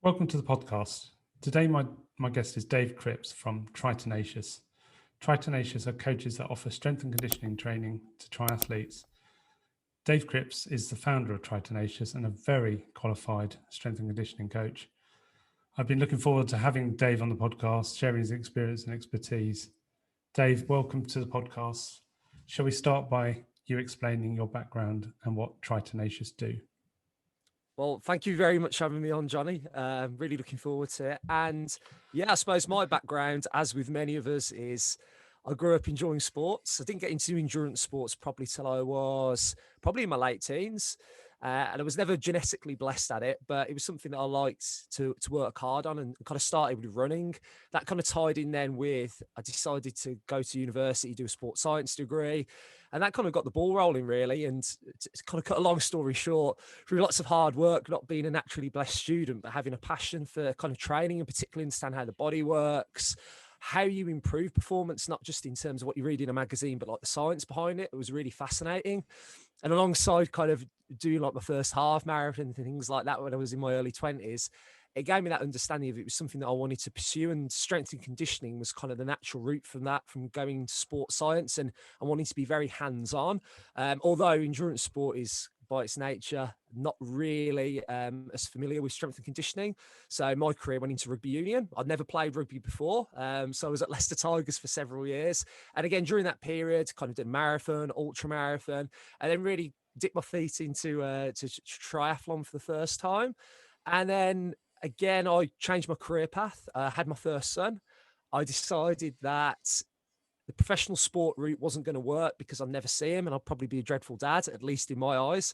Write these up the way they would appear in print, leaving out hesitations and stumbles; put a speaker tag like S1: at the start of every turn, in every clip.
S1: Welcome to the podcast. Today, my guest is Dave Cripps from Tritenacious. Tritenacious are coaches that offer strength and conditioning training to triathletes. Dave Cripps is the founder of Tritenacious and a very qualified strength and conditioning coach. I've been looking forward to having Dave on the podcast, sharing his experience and expertise. Dave, welcome to the podcast. Shall we start by you explaining your background and what Tritenacious do?
S2: Well, thank you very much for having me on, Johnny. Really looking forward to it. And yeah, I suppose my background, as with many of us, is I grew up enjoying sports. I didn't get into endurance sports probably till I was probably in my late teens. And I was never genetically blessed at it, but it was something that I liked to work hard on, and kind of started with running. That kind of tied in then with, I decided to go to university, do a sports science degree. And that kind of got the ball rolling, really. And to kind of cut a long story short, through lots of hard work, not being a naturally blessed student, but having a passion for kind of training and particularly understand how the body works, how you improve performance, not just in terms of what you read in a magazine, but like the science behind it. It was really fascinating. And alongside kind of doing like my first half marathon and things like that when I was in my early 20s, it gave me that understanding of it was something that I wanted to pursue, and strength and conditioning was kind of the natural route from that, from going into sports science and wanting to be very hands-on. Although endurance sport is by its nature not really as familiar with strength and conditioning. So my career went into rugby union. I'd never played rugby before. So I was at Leicester Tigers for several years. And again, during that period, kind of did marathon, ultra marathon, and then really dipped my feet into to triathlon for the first time. And then again, I changed my career path. I had my first son. I decided that the professional sport route wasn't going to work because I'd never see him and I'd probably be a dreadful dad, at least in my eyes.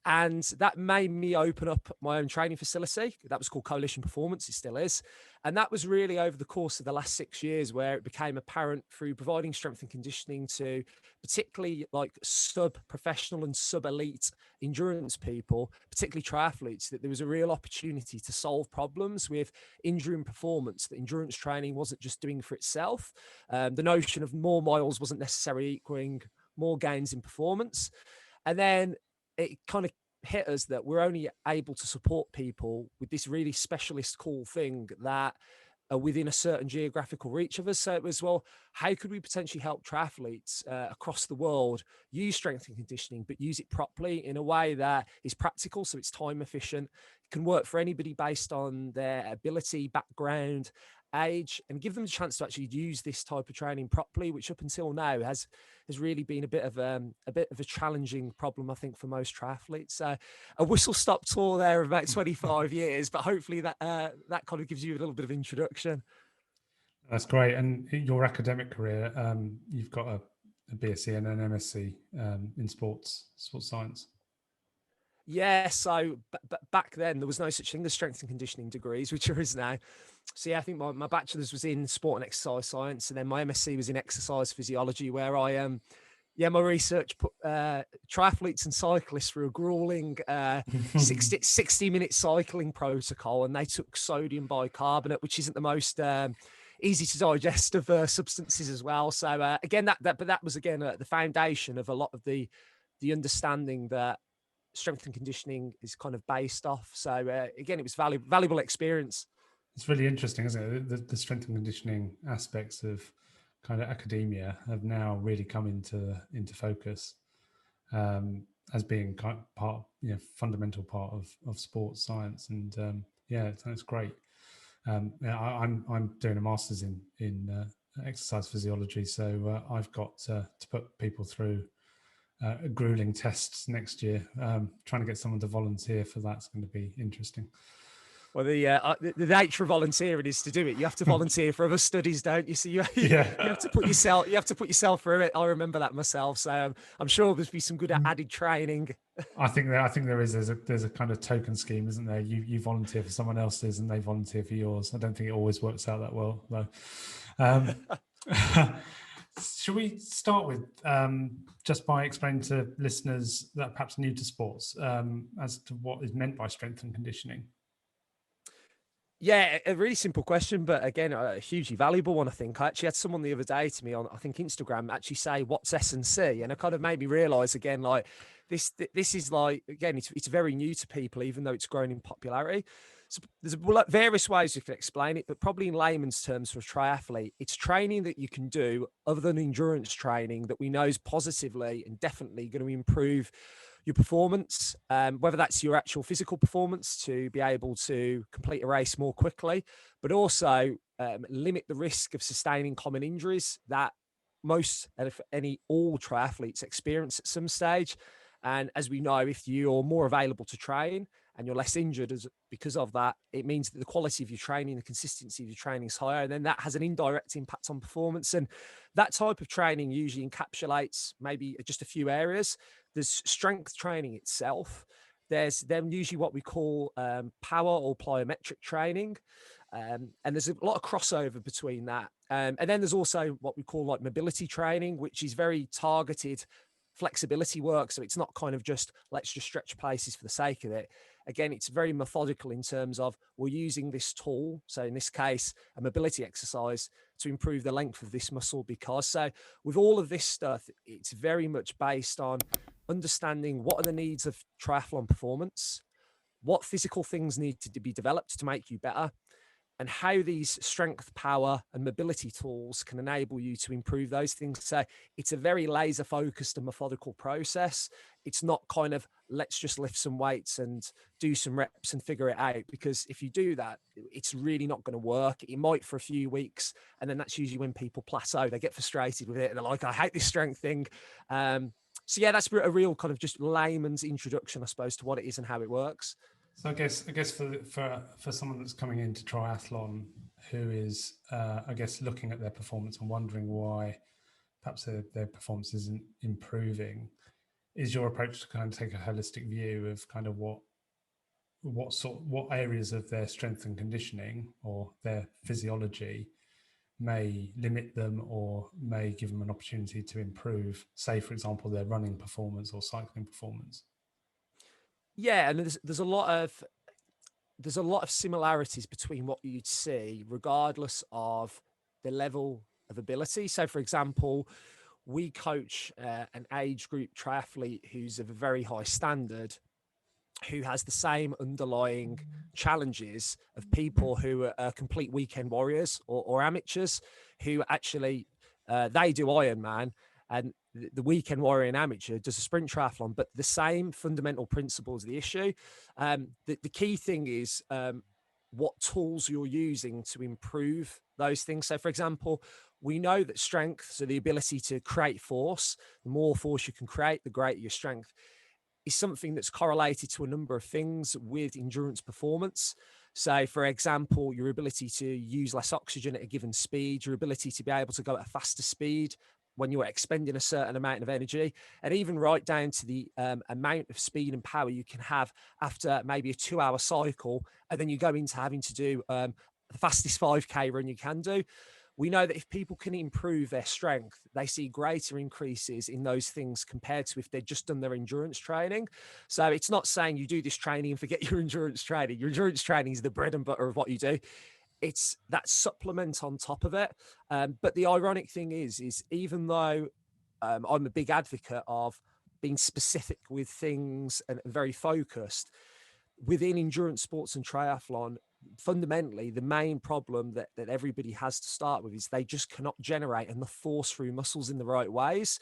S2: And that made me open up my own training facility. That was called Coalition Performance. It still is. And that was really over the course of the last 6 years where it became apparent through providing strength and conditioning to particularly like sub-professional and sub-elite endurance people, particularly triathletes, that there was a real opportunity to solve problems with injury and performance that endurance training wasn't just doing for itself. The notion of more miles wasn't necessarily equaling more gains in performance. And then it kind of hit us that we're only able to support people with this really specialist cool thing that are within a certain geographical reach of us. So it was, well, how could we potentially help triathletes across the world use strength and conditioning, but use it properly in a way that is practical, so it's time efficient, it can work for anybody based on their ability, background, age, and give them the chance to actually use this type of training properly, which up until now has really been a bit of a challenging problem, I think, for most triathletes. So a whistle stop tour there of about 25 years, but hopefully that that kind of gives you a little bit of introduction.
S1: That's great. And your academic career, you've got a BSc and an MSc in sports science.
S2: Yeah, so back then there was no such thing as strength and conditioning degrees, which there is now. So yeah, I think my bachelor's was in sport and exercise science, and then my MSc was in exercise physiology, where I my research put triathletes and cyclists through a grueling 60-minute cycling protocol, and they took sodium bicarbonate, which isn't the most easy to digest of substances as well. So again, that was again the foundation of a lot of the understanding that strength and conditioning is kind of based off. So again, it was valuable experience.
S1: It's really interesting, isn't it? The strength and conditioning aspects of kind of academia have now really come into focus as being kind of part, fundamental part of sports science. And that's great. I'm doing a master's in exercise physiology, so I've got to put people through grueling tests next year. Trying to get someone to volunteer for that's going to be interesting.
S2: Well, the nature of volunteering is to do it. You have to volunteer for other studies, don't you? So you have to put yourself through it. I remember that myself. So I'm sure there'll be some good added training.
S1: I think there is. There's a kind of token scheme, isn't there? You volunteer for someone else's and they volunteer for yours. I don't think it always works out that well, though. Should we start with just by explaining to listeners that are perhaps new to sports as to what is meant by strength and conditioning?
S2: Yeah, a really simple question, but again, a hugely valuable one, I think. I actually had someone the other day to me on, I think, Instagram actually say, what's S&C? And it kind of made me realize again, like this is like, again, it's very new to people, even though it's grown in popularity. So there's various ways you can explain it, but probably in layman's terms for a triathlete, it's training that you can do other than endurance training that we know is positively and definitely going to improve your performance, whether that's your actual physical performance to be able to complete a race more quickly, but also limit the risk of sustaining common injuries that most, if any, all triathletes experience at some stage. And as we know, if you're more available to train and you're less injured because of that, it means that the quality of your training, the consistency of your training is higher. And then that has an indirect impact on performance. And that type of training usually encapsulates maybe just a few areas. There's strength training itself. There's then usually what we call power or plyometric training. And there's a lot of crossover between that. And then there's also what we call like mobility training, which is very targeted flexibility work. So it's not kind of just, let's just stretch places for the sake of it. Again, it's very methodical in terms of we're using this tool. So in this case, a mobility exercise to improve the length of this muscle because. So with all of this stuff, it's very much based on understanding what are the needs of triathlon performance, what physical things need to be developed to make you better, and how these strength, power, and mobility tools can enable you to improve those things. So it's a very laser focused and methodical process. It's not kind of, let's just lift some weights and do some reps and figure it out, because if you do that, it's really not going to work. It might for a few weeks, and then that's usually when people plateau. They get frustrated with it and they're like, I hate this strength thing. So yeah, that's a real kind of just layman's introduction, I suppose, to what it is and how it works.
S1: So I guess for someone that's coming into triathlon who is I guess looking at their performance and wondering why perhaps their performance isn't improving, is your approach to kind of take a holistic view of kind of what areas of their strength and conditioning or their physiology may limit them or may give them an opportunity to improve, say for example their running performance or cycling performance?
S2: Yeah, and there's a lot of similarities between what you'd see, regardless of the level of ability. So, for example, we coach an age group triathlete who's of a very high standard, who has the same underlying challenges of people who are complete weekend warriors or amateurs who actually they do Ironman, and the weekend warrior and amateur does a sprint triathlon, but the same fundamental principles the issue. The key thing is what tools you're using to improve those things. So, for example, we know that strength, so the ability to create force, the more force you can create, the greater your strength, is something that's correlated to a number of things with endurance performance. So, for example, your ability to use less oxygen at a given speed, your ability to be able to go at a faster speed when you're expending a certain amount of energy, and even right down to the amount of speed and power you can have after maybe a 2-hour cycle, and then you go into having to do the fastest 5K run you can do. We know that if people can improve their strength, they see greater increases in those things compared to if they'd just done their endurance training. So it's not saying you do this training and forget your endurance training. Your endurance training is the bread and butter of what you do. It's that supplement on top of it. But the ironic thing is even though I'm a big advocate of being specific with things and very focused, within endurance sports and triathlon, fundamentally the main problem that everybody has to start with is they just cannot generate enough force through muscles in the right ways.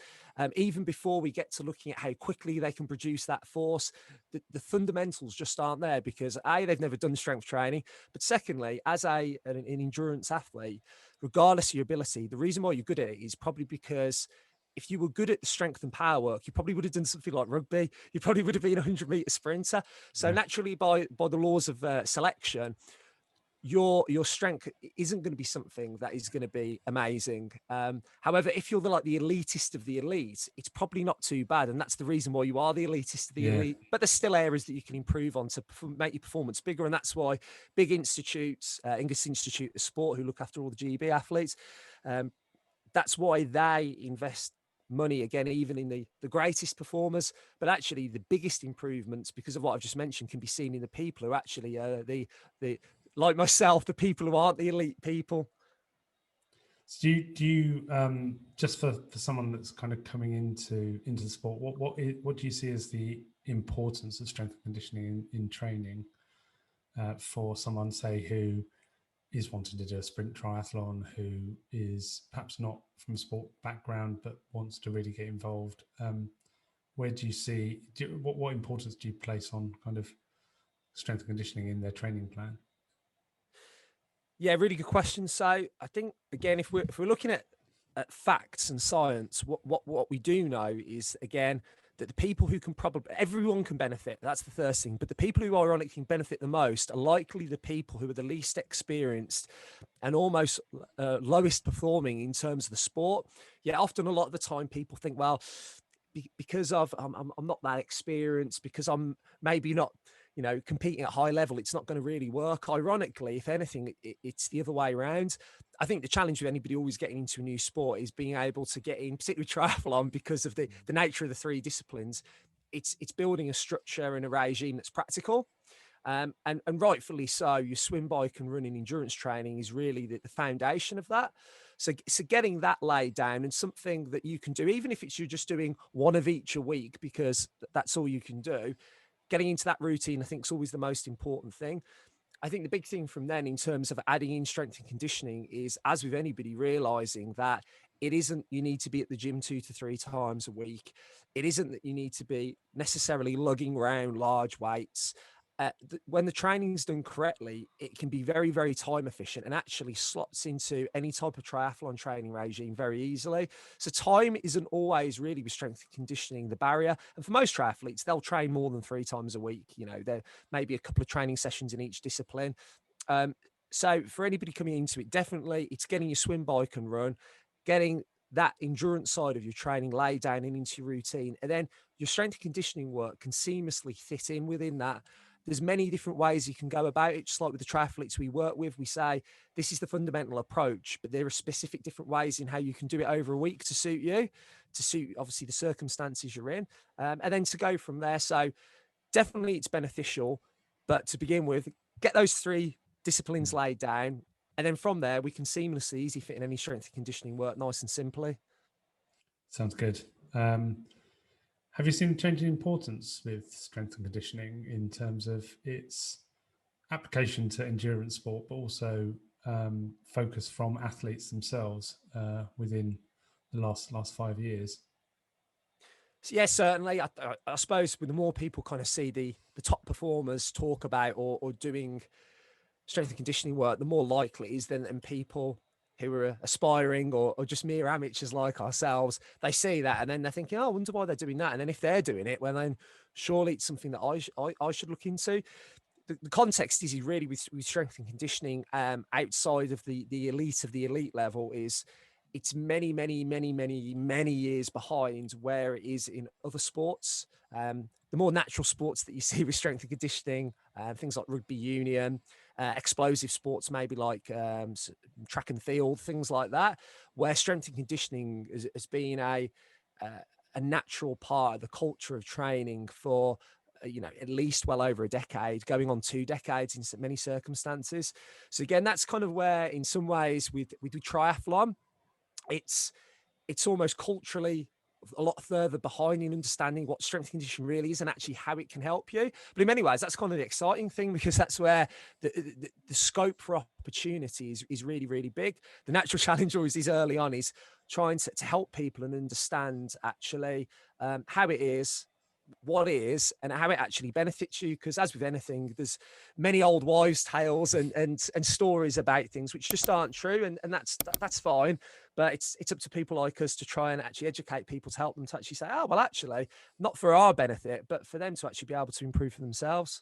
S2: Even before we get to looking at how quickly they can produce that force, the fundamentals just aren't there, because they've never done strength training, but secondly, as an endurance athlete, regardless of your ability, the reason why you're good at it is probably because if you were good at the strength and power work, you probably would have done something like rugby. You probably would have been a 100-meter sprinter. So naturally, by the laws of selection, your strength isn't going to be something that is going to be amazing. However, if you're the elitist of the elite, it's probably not too bad, and that's the reason why you are the elitist of the elite. But there's still areas that you can improve on to make your performance bigger, and that's why big institutes, English Institute of Sport, who look after all the GB athletes, that's why they invest money again, even in the greatest performers. But actually, the biggest improvements, because of what I've just mentioned, can be seen in the people who actually the like myself, the people who aren't the elite people.
S1: So do you just for someone that's kind of coming into the sport, what do you see as the importance of strength and conditioning in training? for someone, say, who is wanting to do a sprint triathlon, who is perhaps not from a sport background but wants to really get involved? Where do you see, what importance do you place on kind of strength and conditioning in their training plan?
S2: Yeah, really good question. So I think again, if we're looking at facts and science, what we do know is again that the people who can probably everyone can benefit. That's the first thing. But the people who ironically can benefit the most are likely the people who are the least experienced and almost lowest performing in terms of the sport. Yeah, often a lot of the time people think, well, because I'm not that experienced, because I'm maybe not competing at high level, it's not going to really work. Ironically, if anything, it's the other way around. I think the challenge with anybody always getting into a new sport is being able to get in, particularly triathlon, because of the nature of the three disciplines. It's building a structure and a regime that's practical. And rightfully so. Your swim, bike, and running endurance training is really the foundation of that. So getting that laid down and something that you can do, even if it's you're just doing one of each a week, because that's all you can do. Getting into that routine, I think, is always the most important thing. I think the big thing from then in terms of adding in strength and conditioning is, as with anybody, realizing that it isn't you need to be at the gym 2 to 3 times a week. It isn't that you need to be necessarily lugging around large weights. When the training is done correctly, it can be very, very time efficient and actually slots into any type of triathlon training regime very easily. So time isn't always really with strength and conditioning the barrier. And for most triathletes, they'll train more than 3 times a week. There may be a couple of training sessions in each discipline. So for anybody coming into it, definitely it's getting your swim, bike, and run, getting that endurance side of your training laid down and into your routine. And then your strength and conditioning work can seamlessly fit in within that. There's many different ways you can go about it. Just like with the triathletes we work with, we say this is the fundamental approach, but there are specific different ways in how you can do it over a week to suit you, to suit obviously the circumstances you're in, and then to go from there. So definitely it's beneficial, but to begin with, get those three disciplines laid down, and then from there we can seamlessly easy fit in any strength and conditioning work nice and simply.
S1: Sounds good. Have you seen a change in importance with strength and conditioning in terms of its application to endurance sport, but also focus from athletes themselves within the last 5 years?
S2: So yeah, certainly. I suppose with the more people kind of see the top performers talk about or doing strength and conditioning work, the more likely it is then people who are aspiring or just mere amateurs like ourselves, they see that and then they're thinking, oh, I wonder why they're doing that. And then if they're doing it, well, then surely it's something that I should look into. The context is really with strength and conditioning outside of the elite level is it's many, many, many, many, many years behind where it is in other sports. The more natural sports that you see with strength and conditioning, things like rugby union, explosive sports, maybe like track and field, things like that, where strength and conditioning has been a natural part of the culture of training for at least well over a decade, going on 2 decades in many circumstances. So again, that's kind of where in some ways with triathlon, it's almost culturally a lot further behind in understanding what strength condition really is and actually how it can help you. But in many ways, that's kind of the exciting thing, because that's where the scope for opportunity is really, really big. The natural challenge always is early on is trying to help people and understand actually how it is, what is, and how it actually benefits you. Because as with anything, there's many old wives' tales and stories about things which just aren't true, and that's fine. But it's up to people like us to try and actually educate people to help them to actually say, oh, well, actually, not for our benefit, but for them to actually be able to improve for themselves.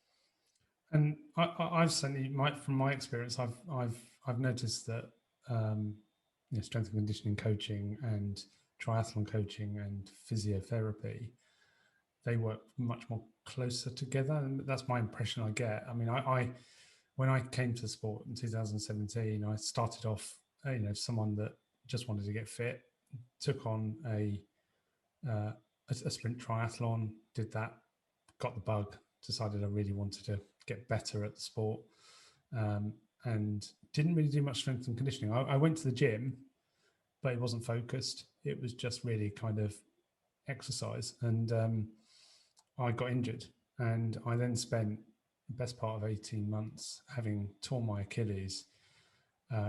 S1: And I've certainly, from my experience, I've noticed that strength and conditioning coaching and triathlon coaching and physiotherapy, they work much more closer together, and that's my impression I get. I mean, I when I came to the sport in 2017, I started off, someone that just wanted to get fit, took on a sprint triathlon, did that, got the bug, decided I really wanted to get better at the sport, and didn't really do much strength and conditioning. I went to the gym, but it wasn't focused. It was just really kind of exercise, and I got injured, and I then spent the best part of 18 months, having torn my Achilles,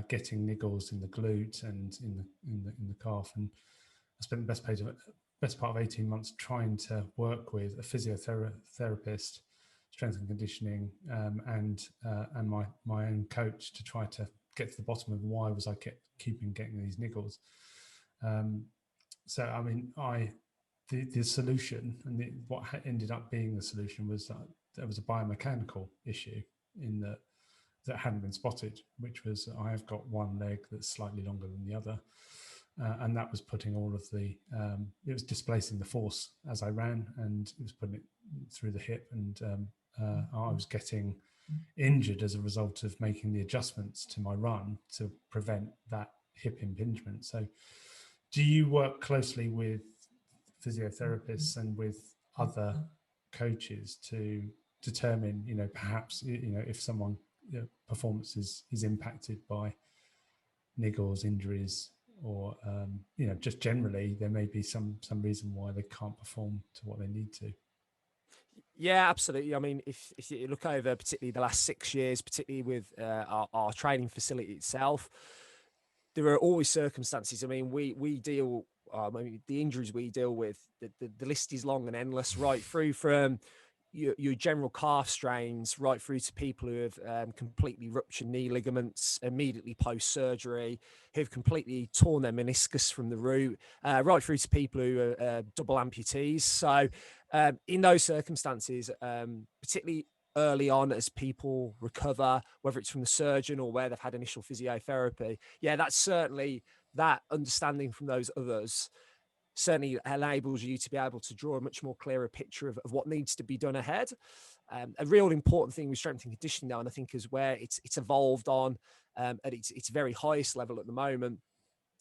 S1: getting niggles in the glute and in the calf, and I spent the best part of 18 months trying to work with a physiotherapist, strength and conditioning, and my own coach to try to get to the bottom of why was I keeping getting these niggles. So I mean, the solution and what ended up being the solution was that there was a biomechanical issue in that hadn't been spotted, which was I have got one leg that's slightly longer than the other. And that was putting all of it was displacing the force as I ran, and it was putting it through the hip, and I was getting injured as a result of making the adjustments to my run to prevent that hip impingement. So do you work closely with physiotherapists and with other coaches to determine, perhaps, if someone performance is impacted by niggles, injuries, or just generally there may be some reason why they can't perform to what they need to?
S2: Yeah, absolutely. I mean, if you look over particularly the last 6 years, particularly with our training facility itself, there are always circumstances. I mean, we deal. I mean, the injuries we deal with, the list is long and endless, right through from your general calf strains, right through to people who have completely ruptured knee ligaments immediately post surgery, who've completely torn their meniscus from the root, right through to people who are double amputees. So, in those circumstances, particularly early on as people recover, whether it's from the surgeon or where they've had initial physiotherapy, yeah, that's certainly that understanding from those others certainly enables you to be able to draw a much more clearer picture of what needs to be done ahead. A real important thing with strength and conditioning now, and I think is where it's evolved on at its very highest level at the moment,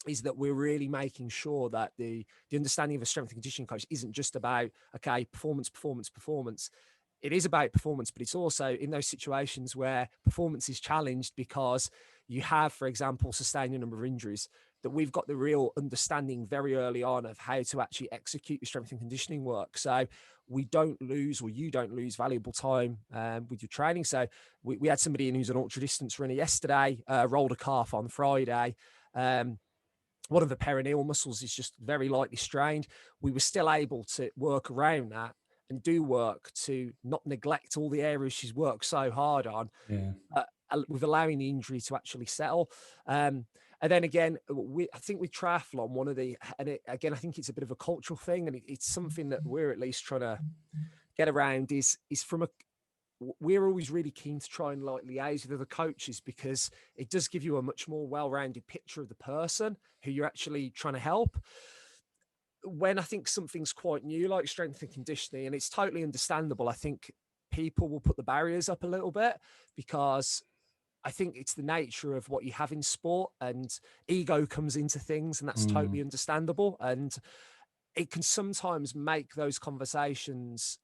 S2: is that we're really making sure that the understanding of a strength and conditioning coach isn't just about, okay, performance. It is about performance, but it's also in those situations where performance is challenged because you have, for example, sustained a number of injuries, that we've got the real understanding very early on of how to actually execute your strength and conditioning work. So we don't lose, or you don't lose, valuable time with your training. So we had somebody in who's an ultra distance runner yesterday, rolled a calf on Friday. One of the perineal muscles is just very lightly strained. We were still able to work around that and do work to not neglect all the areas she's worked so hard on,
S1: Yeah.
S2: with allowing the injury to actually settle. And then again, I think with triathlon, again, I think it's a bit of a cultural thing, and it's something that we're at least trying to get around is we're always really keen to try and like liaise with other coaches, because it does give you a much more well-rounded picture of the person who you're actually trying to help. When I think something's quite new, like strength and conditioning, and it's totally understandable, I think people will put the barriers up a little bit, because I think it's the nature of what you have in sport, and ego comes into things, and that's totally understandable. And it can sometimes make those conversations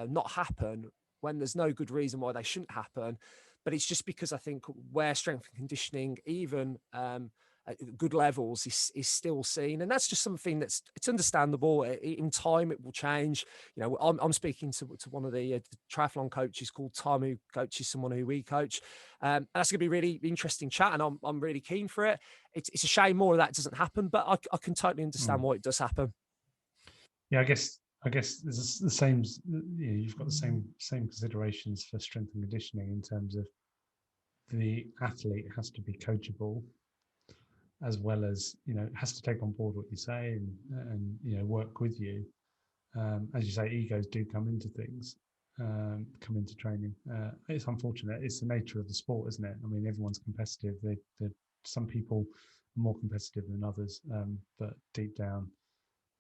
S2: not happen when there's no good reason why they shouldn't happen. But it's just because I think where strength and conditioning, even at good levels, is still seen, and that's just something it's understandable. In time, it will change. You know, I'm speaking to one of the triathlon coaches called Tom, who coaches someone who we coach. That's going to be really interesting chat, and I'm really keen for it. It's a shame more of that doesn't happen, but I can totally understand why it does happen.
S1: Yeah, I guess there's the same. You've got the same considerations for strength and conditioning in terms of the athlete has to be coachable, as well as has to take on board what you say and work with you. As you say, egos do come into things, come into training. It's unfortunate. It's the nature of the sport, isn't it? I mean, everyone's competitive. Some people are more competitive than others, but deep down,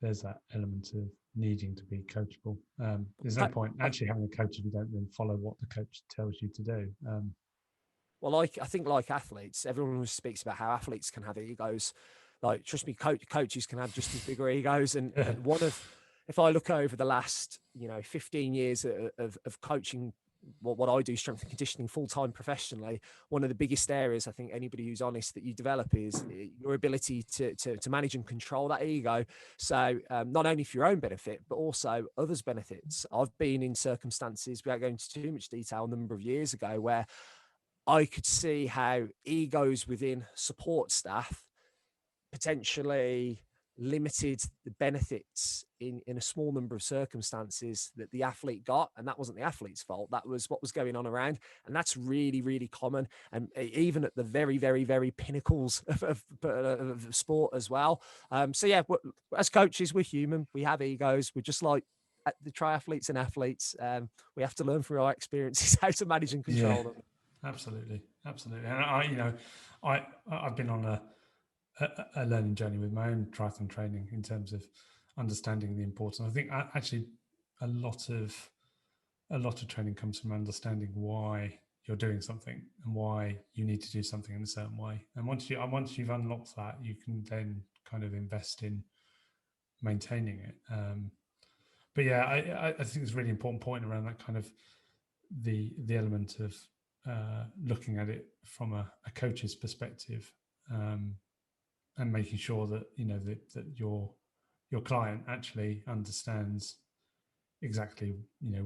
S1: there's that element of needing to be coachable. There's no point actually having a coach if you don't then follow what the coach tells you to do.
S2: Well, I think like athletes, everyone who speaks about how athletes can have egos, like trust me, coaches can have just as bigger egos. And if I look over the last 15 years of coaching what I do, strength and conditioning full-time professionally, one of the biggest areas I think anybody who's honest that you develop is your ability to manage and control that ego. So not only for your own benefit, but also others' benefits. I've been in circumstances, without going into too much detail, a number of years ago, where I could see how egos within support staff potentially limited the benefits in a small number of circumstances that the athlete got, and that wasn't the athlete's fault. That was what was going on around, and that's really, really common, and even at the very, very, very pinnacles of sport as well. So yeah, as coaches, we're human. We have egos. We're just like the triathletes and athletes. We have to learn through our experiences how to manage and control them.
S1: Absolutely, absolutely. And I've been on a learning journey with my own triathlon training in terms of understanding the importance. I think actually a lot of training comes from understanding why you're doing something and why you need to do something in a certain way. And once you've unlocked that, you can then kind of invest in maintaining it. But yeah, I think it's a really important point around that kind of the element of looking at it from a coach's perspective. And making sure that that your client actually understands exactly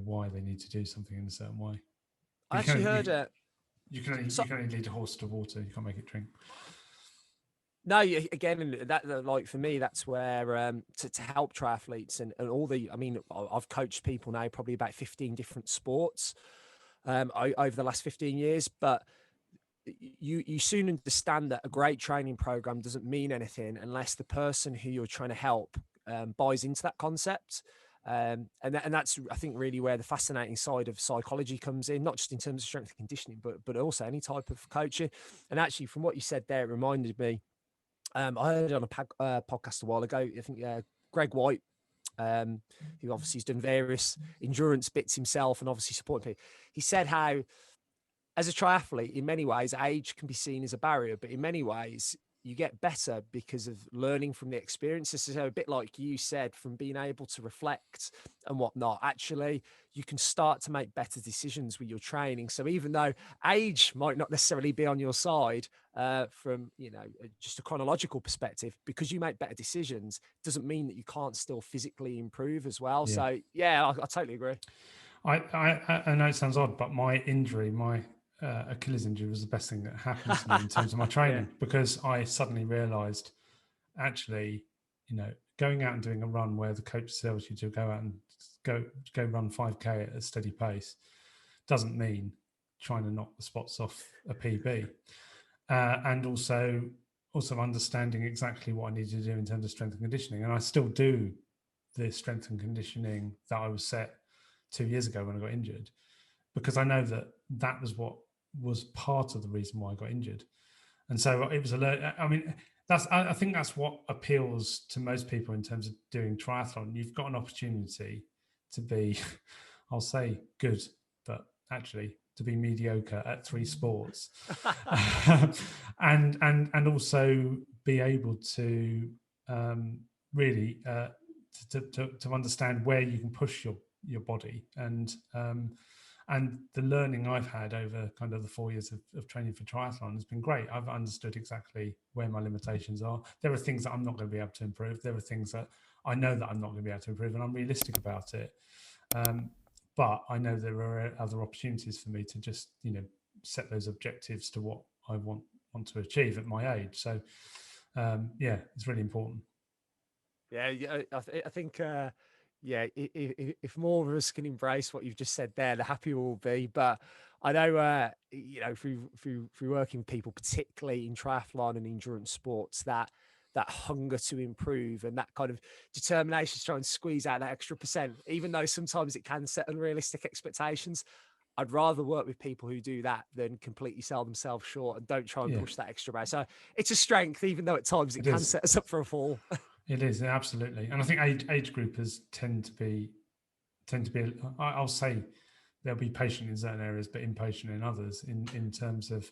S1: why they need to do something in a certain way.
S2: I actually heard
S1: you can only lead a horse to water. You can't make it drink.
S2: No, again, that like for me, that's where to help triathletes and all the. I mean, I've coached people now probably about 15 different sports over the last 15 years, but you soon understand that a great training program doesn't mean anything unless the person who you're trying to help buys into that concept. And that's, I think, really where the fascinating side of psychology comes in, not just in terms of strength and conditioning, but also any type of coaching. And actually, from what you said there, it reminded me, I heard it on a podcast a while ago, I think Greg White, who obviously has done various endurance bits himself and obviously supporting people. He said how, as a triathlete, in many ways, age can be seen as a barrier, but in many ways, you get better because of learning from the experiences. So a bit like you said, from being able to reflect and whatnot, actually, you can start to make better decisions with your training. So even though age might not necessarily be on your side from, just a chronological perspective, because you make better decisions, doesn't mean that you can't still physically improve as well. Yeah. So yeah, I totally agree.
S1: I know it sounds odd, but my injury, my Achilles injury was the best thing that happened to me in terms of my training, because I suddenly realized, actually, going out and doing a run where the coach tells you to go out and go run 5K at a steady pace doesn't mean trying to knock the spots off a PB. And also understanding exactly what I need to do in terms of strength and conditioning. And I still do the strength and conditioning that I was set 2 years ago when I got injured, because I know that was what was part of the reason why I got injured. And so it was I mean, I think that's what appeals to most people in terms of doing triathlon. You've got an opportunity to be, I'll say good, but actually to be mediocre at 3 sports, and also be able to really to understand where you can push your body. And the learning I've had over kind of the 4 years of training for triathlon has been great. I've understood exactly where my limitations are. There are things that I'm not going to be able to improve. There are things that I know that I'm not going to be able to improve, and I'm realistic about it. But I know there are other opportunities for me to just, set those objectives to what I want to achieve at my age. So, it's really important.
S2: Yeah, I think, if more of us can embrace what you've just said there, the happier we'll be. But I know, through working with people, particularly in triathlon and endurance sports, that hunger to improve and that kind of determination to try and squeeze out that extra percent, even though sometimes it can set unrealistic expectations. I'd rather work with people who do that than completely sell themselves short and don't try and push that extra base. So it's a strength, even though at times it can set us up for a fall.
S1: It is, absolutely. And I think age groupers tend to be, I'll say they'll be patient in certain areas, but impatient in others, in terms of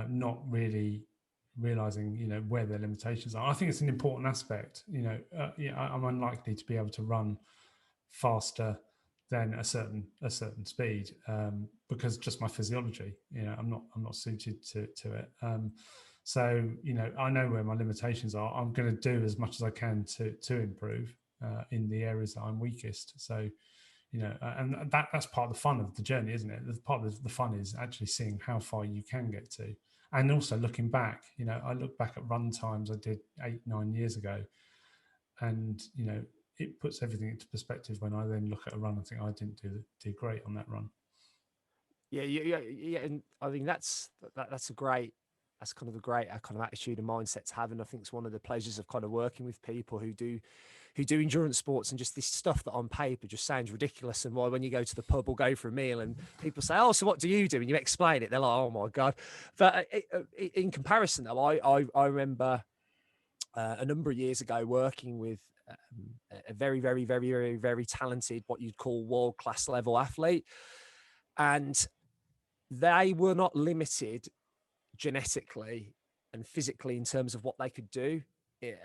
S1: not really realizing, where their limitations are. I think it's an important aspect. I'm unlikely to be able to run faster than a certain speed, because just my physiology, I'm not suited to it. So I know where my limitations are. I'm going to do as much as I can to improve in the areas that I'm weakest. So and that's part of the fun of the journey, isn't it? Part of the fun is actually seeing how far you can get to, and also looking back. I look back at run times I did 8-9 years ago, and it puts everything into perspective when I then look at a run. I think I didn't do great on that run.
S2: Yeah, and I think that's a great, that's kind of a great kind of attitude and mindset to have. And I think it's one of the pleasures of kind of working with people who do endurance sports, and just this stuff that on paper just sounds ridiculous. And why, when you go to the pub or go for a meal and people say, "Oh, so what do you do?" and you explain it, they're like, "Oh my God." But in comparison, though, I remember a number of years ago working with a very, very, very, very, very talented, what you'd call world class level athlete, and they were not limited genetically and physically in terms of what they could do. They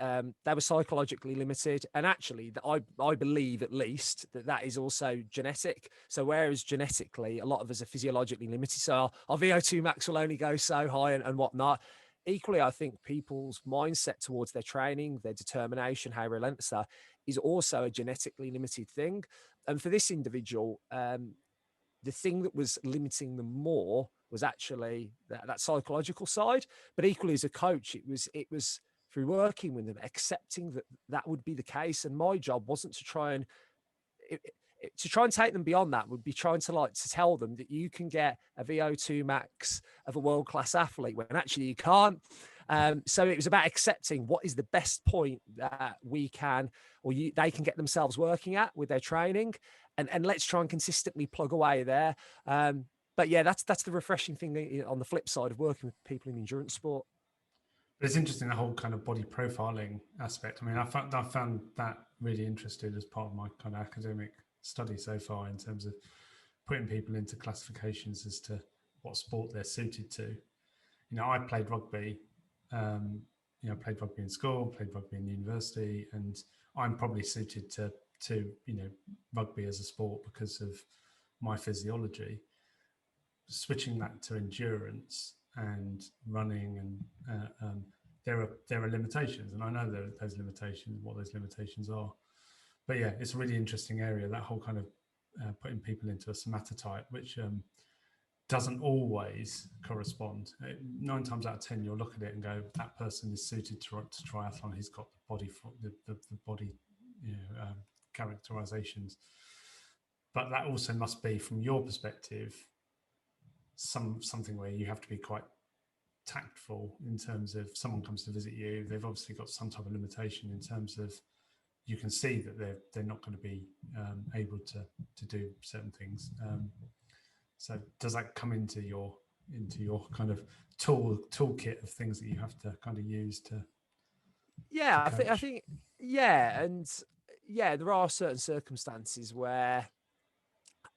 S2: were psychologically limited, and actually, I believe at least that is also genetic. So whereas genetically, a lot of us are physiologically limited, so our VO2 max will only go so high and whatnot. Equally, I think people's mindset towards their training, their determination, how relentless they are, is also a genetically limited thing. And for this individual, the thing that was limiting them more was actually that psychological side. But equally, as a coach, it was through working with them, accepting that would be the case. And my job wasn't to try and take them beyond that. Would be trying to tell them that you can get a VO2 max of a world-class athlete when actually you can't. So it was about accepting what is the best point that we can, or they can get themselves working at with their training, and let's try and consistently plug away there. But yeah, that's the refreshing thing on the flip side of working with people in endurance sport.
S1: But it's interesting, the whole kind of body profiling aspect. I mean, I found that really interesting as part of my kind of academic study so far, in terms of putting people into classifications as to what sport they're suited to. I played rugby. Played rugby in school, played rugby in university, and I'm probably suited to rugby as a sport because of my physiology. Switching that to endurance and running, and there are limitations, and I know there are those limitations, what those limitations are. But yeah, it's a really interesting area, that whole kind of putting people into a somatotype, which doesn't always correspond. 9 times out of 10, you'll look at it and go, that person is suited to triathlon. He's got the body, the body, characterizations. But that also must be, from your perspective, something where you have to be quite tactful in terms of, someone comes to visit you, they've obviously got some type of limitation in terms of, you can see that they're not going to be able to do certain things. So does that come into your kind of toolkit of things that you have to kind of use to?
S2: Yeah, I think yeah, and yeah, there are certain circumstances where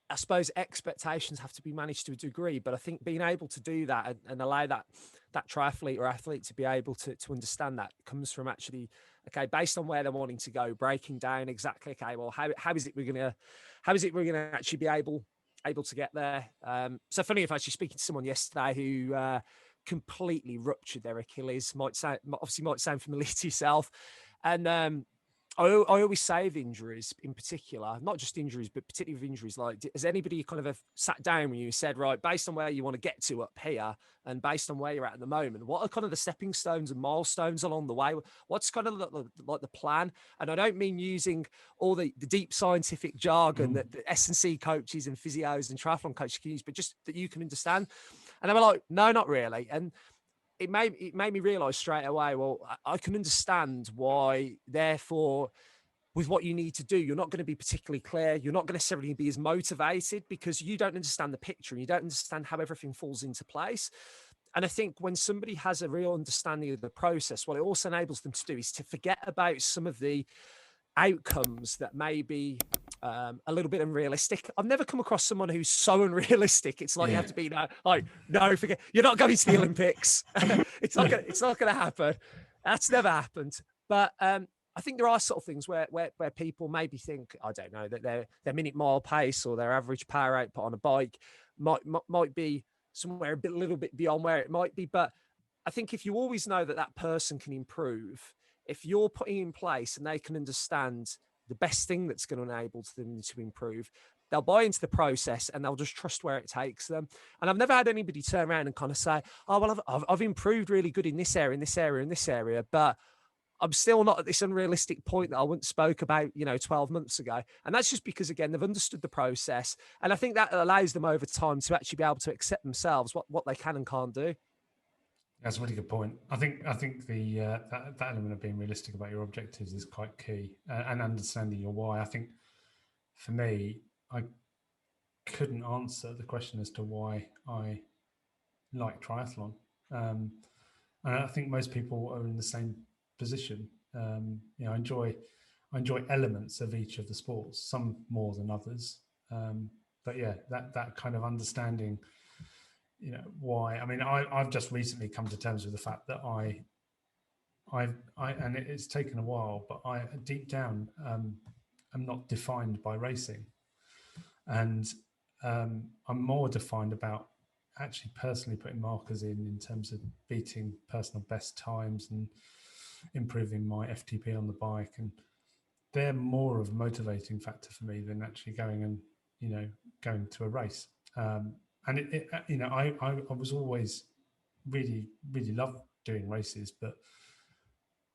S2: I suppose expectations have to be managed to a degree, but I think being able to do that and allow that triathlete or athlete to be able to understand that comes from actually, okay, based on where they're wanting to go, breaking down exactly, okay, well, how is it we're gonna actually be able to get there. So funny enough, actually speaking to someone yesterday who completely ruptured their Achilles, might sound familiar to yourself, and I always say of injuries in particular, not just injuries, but particularly with injuries, like, has anybody kind of sat down with you and said, right, based on where you want to get to up here and based on where you're at the moment, what are kind of the stepping stones and milestones along the way? What's kind of like the plan? And I don't mean using all the deep scientific jargon that the S&C coaches and physios and triathlon coaches can use, but just that you can understand. And they were like, no, not really. And it made me realize straight away, well, I can understand why, therefore, with what you need to do, you're not going to be particularly clear. You're not going to necessarily be as motivated because you don't understand the picture and you don't understand how everything falls into place. And I think when somebody has a real understanding of the process, what it also enables them to do is to forget about some of the outcomes that may be a little bit unrealistic. I've never come across someone who's so unrealistic. It's like, you have to be no, forget, you're not going to the Olympics. It's not going to happen. That's never happened. But I think there are sort of things where people maybe think, I don't know, that their minute mile pace or their average power output on a bike might be somewhere a little bit beyond where it might be. But I think if you always know that that person can improve, if you're putting in place and they can understand the best thing that's going to enable them to improve, they'll buy into the process and they'll just trust where it takes them. And I've never had anybody turn around and kind of say, oh, well, I've improved really good in this area, in this area, in this area, but I'm still not at this unrealistic point that I once spoke about, 12 months ago. And that's just because, again, they've understood the process. And I think that allows them over time to actually be able to accept themselves, what they can and can't do.
S1: That's a really good point. I think the that element of being realistic about your objectives is quite key, and understanding your why. I think for me, I couldn't answer the question as to why I like triathlon, and I think most people are in the same position. I enjoy elements of each of the sports, some more than others, but yeah, that kind of understanding. Why? I mean, I've just recently come to terms with the fact that I and it's taken a while, but I deep down am not defined by racing, and I'm more defined about actually personally putting markers in terms of beating personal best times and improving my FTP on the bike, and they're more of a motivating factor for me than actually going and going to a race. And I was always really loved doing races, but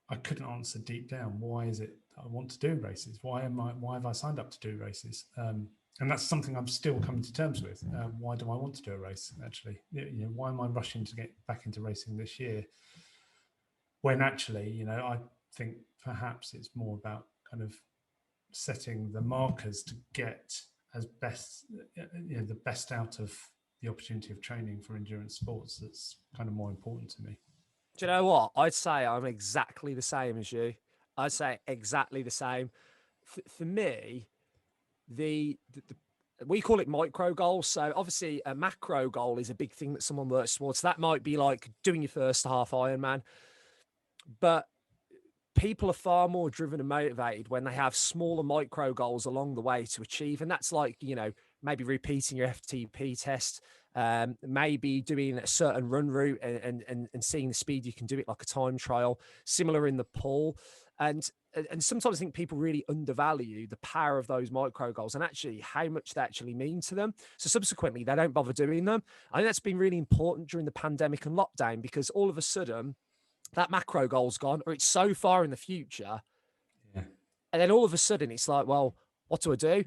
S1: I couldn't answer deep down why is it that I want to do races? Why have I signed up to do races? And that's something I'm still coming to terms with. Why do I want to do a race? Actually, why am I rushing to get back into racing this year? When actually, I think perhaps it's more about kind of setting the markers to get as best, the best out of the opportunity of training for endurance sports. That's kind of more important to me.
S2: Do you know what? I'd say I'm exactly the same as you. I'd say exactly the same. For me, the we call it micro goals. So obviously a macro goal is a big thing that someone works towards. That might be like doing your first half Ironman. But people are far more driven and motivated when they have smaller micro goals along the way to achieve. And that's like, maybe repeating your FTP test, maybe doing a certain run route and seeing the speed you can do it, like a time trial, similar in the pool. And sometimes I think people really undervalue the power of those micro goals and actually how much they actually mean to them. So subsequently, they don't bother doing them. I think that's been really important during the pandemic and lockdown, because all of a sudden that macro goal's gone, or it's so far in the future. Yeah. And then all of a sudden it's like, well, what do I do?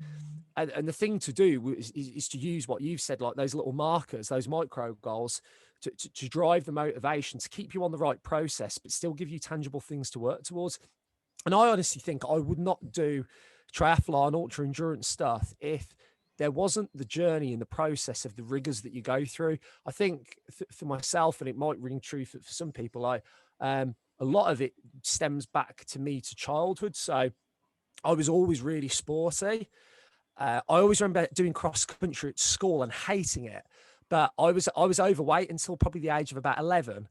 S2: And the thing to do is to use what you've said, like those little markers, those micro goals, to drive the motivation, to keep you on the right process, but still give you tangible things to work towards. And I honestly think I would not do triathlon, ultra endurance stuff if there wasn't the journey and the process of the rigors that you go through. I think for myself, and it might ring true for some people, a lot of it stems back to me to childhood. So I was always really sporty. I always remember doing cross country at school and hating it, but I was overweight until probably the age of about 11.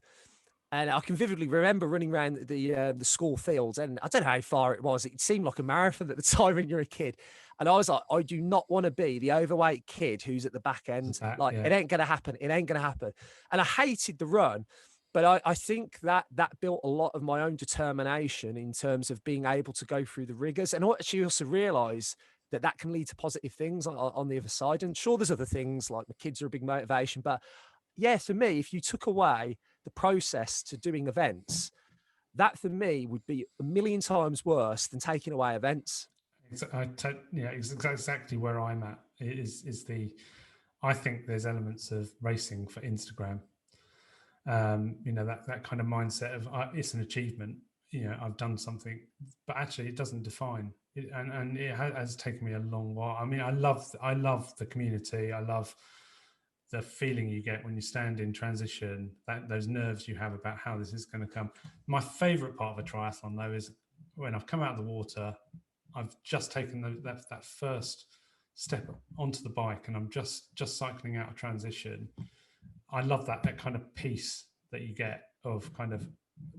S2: And I can vividly remember running around the school fields, and I don't know how far it was. It seemed like a marathon at the time when you're a kid. And I was like, I do not want to be the overweight kid who's at the back end. It ain't going to happen. It ain't going to happen. And I hated the run. But I think that built a lot of my own determination in terms of being able to go through the rigors. And I actually also realize that can lead to positive things on the other side. And sure, there's other things like the kids are a big motivation. But yeah, for me, if you took away the process to doing events, that for me would be a million times worse than taking away events.
S1: It's exactly where I'm at. I think there's elements of racing for Instagram. That kind of mindset of it's an achievement. I've done something, but actually it doesn't define it, and it has taken me a long while. I mean, I love the community. I love the feeling you get when you stand in transition, those nerves you have about how this is going to come. My favorite part of a triathlon, though, is when I've come out of the water, I've just taken that first step onto the bike, and I'm just cycling out of transition. I love that kind of peace that you get of kind of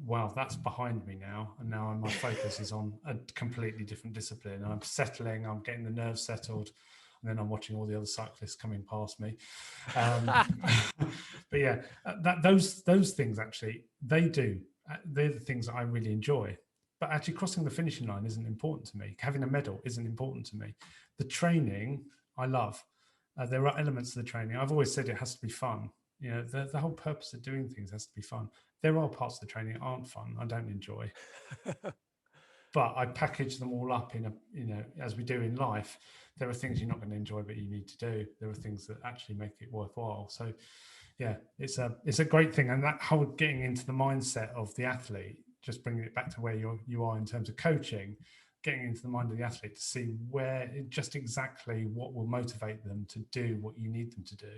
S1: wow, that's behind me now, and now my focus is on a completely different discipline. I'm settling, I'm getting the nerves settled, and then I'm watching all the other cyclists coming past me. But yeah, those things actually, they're the things that I really enjoy. But actually, crossing the finishing line isn't important to me. Having a medal isn't important to me. The training I love. There are elements of the training. I've always said it has to be fun. The whole purpose of doing things has to be fun. There are parts of the training that aren't fun, I don't enjoy, but I package them all up in as we do in life. There are things you're not going to enjoy, but you need to do. There are things that actually make it worthwhile. So yeah, it's a great thing. And that whole getting into the mindset of the athlete, just bringing it back to where you are in terms of coaching, getting into the mind of the athlete to see just exactly what will motivate them to do what you need them to do.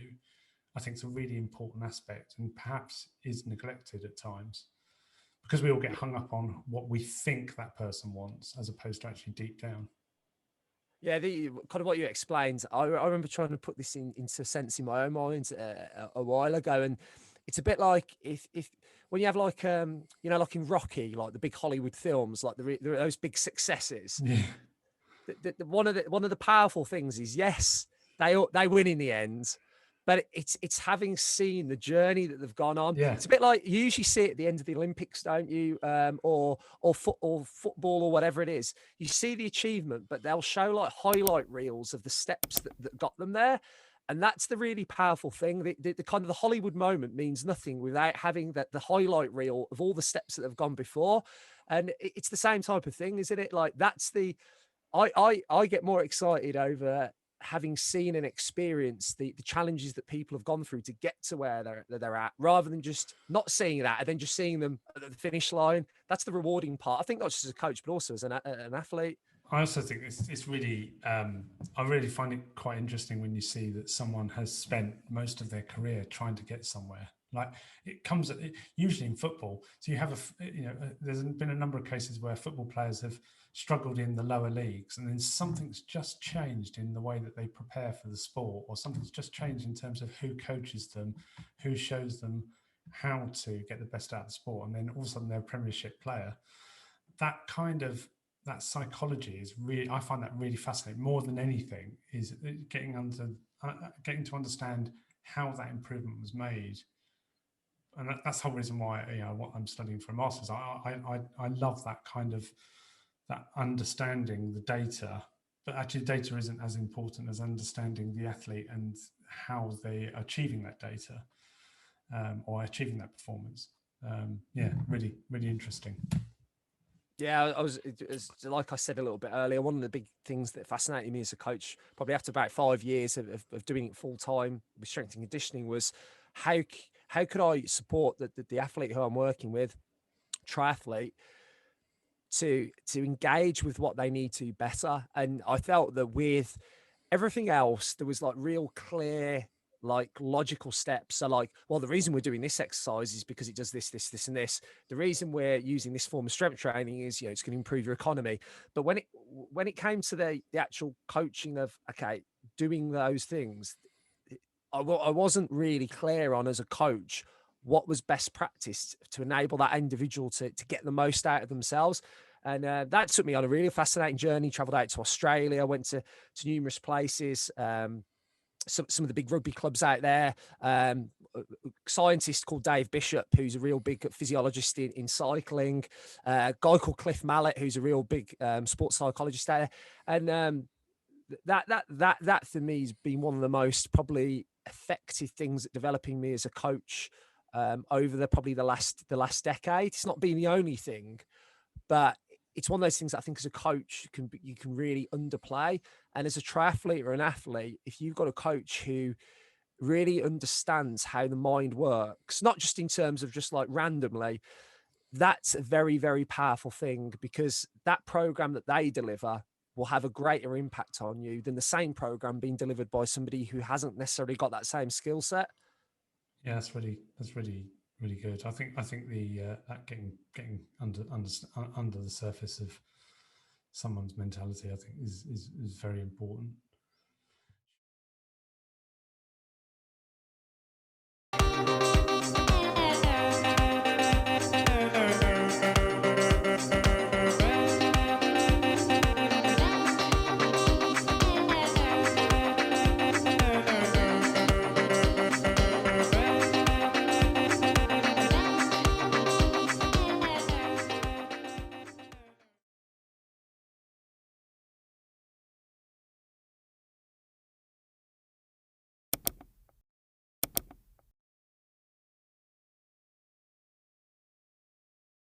S1: I think it's a really important aspect, and perhaps is neglected at times because we all get hung up on what we think that person wants as opposed to actually deep down.
S2: Yeah, the kind of what you explained. I remember trying to put this into sense in my own mind a while ago, and it's a bit like if when you have like like in Rocky, like the big Hollywood films, like those big successes.
S1: Yeah.
S2: One of the powerful things is, yes, they win in the end, but it's having seen the journey that they've gone on.
S1: Yeah.
S2: It's a bit like you usually see it at the end of the Olympics, don't you? Or football or whatever it is. You see the achievement, but they'll show like highlight reels of the steps that got them there. And that's the really powerful thing. The kind of the Hollywood moment means nothing without having the highlight reel of all the steps that have gone before. And it's the same type of thing, isn't it? Like that's I get more excited over having seen and experienced the challenges that people have gone through to get to where they're at, rather than just not seeing that and then just seeing them at the finish line. That's the rewarding part. I think not just as a coach, but also as an athlete.
S1: I also think it's really, I really find it quite interesting when you see that someone has spent most of their career trying to get somewhere. Like it comes usually in football. So you have there's been a number of cases where football players have struggled in the lower leagues, and then something's just changed in the way that they prepare for the sport, or something's just changed in terms of who coaches them, who shows them how to get the best out of the sport, and then all of a sudden they're a Premiership player. That psychology is really, I find that really fascinating. More than anything, is getting to understand how that improvement was made, and that's the whole reason why what I'm studying for a master's. I love that kind of that understanding the data, but actually data isn't as important as understanding the athlete and how they are achieving that data or achieving that performance. Really, really interesting.
S2: Yeah, like I said a little bit earlier, one of the big things that fascinated me as a coach, probably after about 5 years of doing it full time with strength and conditioning, was how could I support the athlete who I'm working with, triathlete, to engage with what they need to better. And I felt that with everything else, there was like real clear, like logical steps. So like, well, the reason we're doing this exercise is because it does this, this, this, and this. The reason we're using this form of strength training is, it's going to improve your economy. But when it came to the actual coaching of, okay, doing those things, I wasn't really clear on, as a coach, what was best practice to enable that individual to get the most out of themselves. And that took me on a really fascinating journey. Traveled out to Australia, went to numerous places, some of the big rugby clubs out there. A scientist called Dave Bishop, who's a real big physiologist in cycling. A guy called Cliff Mallet, who's a real big sports psychologist out there. And that for me has been one of the most probably effective things at developing me as a coach over the last decade. It's not been the only thing, but it's one of those things that I think as a coach you can really underplay. And as a triathlete or an athlete, if you've got a coach who really understands how the mind works, not just in terms of just like randomly, that's a very, very powerful thing, because that program that they deliver will have a greater impact on you than the same program being delivered by somebody who hasn't necessarily got that same skill set.
S1: Yeah, that's really good. I think the that getting under the surface of someone's mentality, I think is very important.